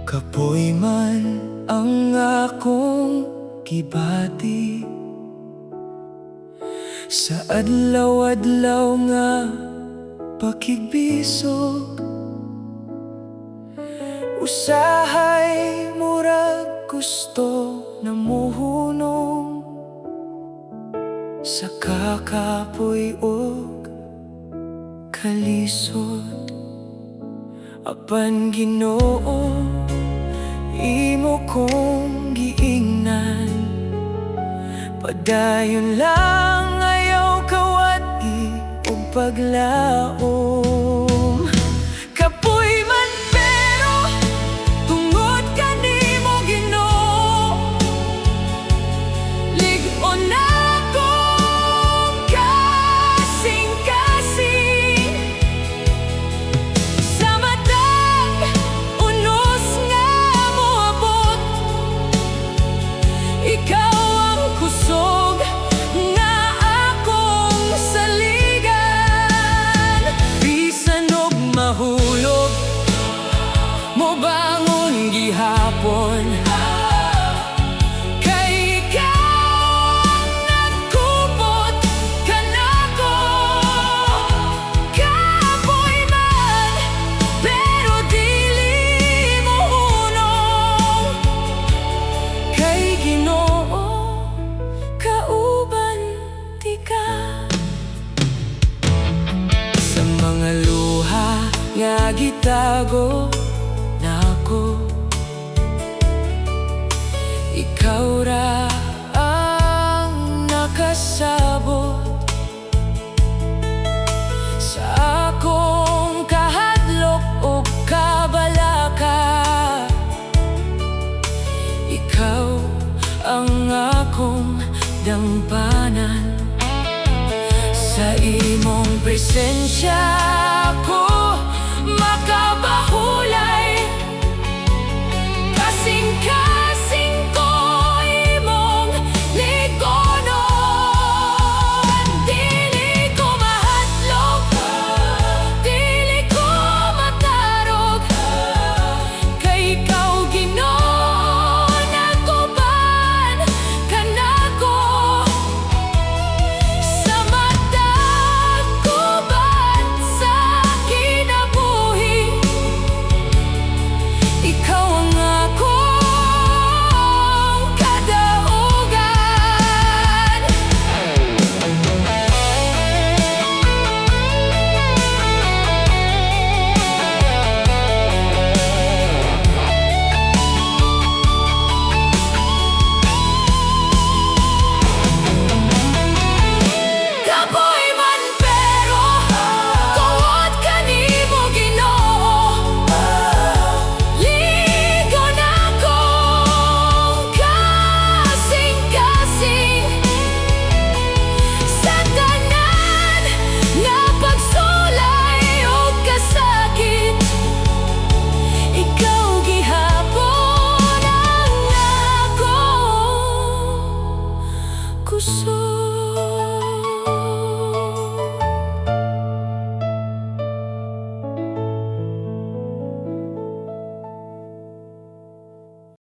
Kapoy man ang akong gibati sa adlaw-adlaw nga pakigbisog. Usahay murag gusto na muhunong sa kakapoy og kalisod. Apan Ginoo, imo kong giingnan, padayon lang ayaw kawati o paglaom. Kapoy man pero tungod kanimo Ginoo, Lig'on akong kasing-kasing. Sa matag unos nga moabot, ikaw ang kusog nga akong saligan. Bisan og mahulog, mobangon gihapon, kay ikaw ang nagkupot kanako. Kapoy man pero dili mo hunong, kay Ginoo kauban ti ka. Sa mga luha nga gitago nako, ikaw ra ang nakasabot. Sa akong kahadlok o kabalaka, ikaw ang akong dangpanan. Sa imong presensya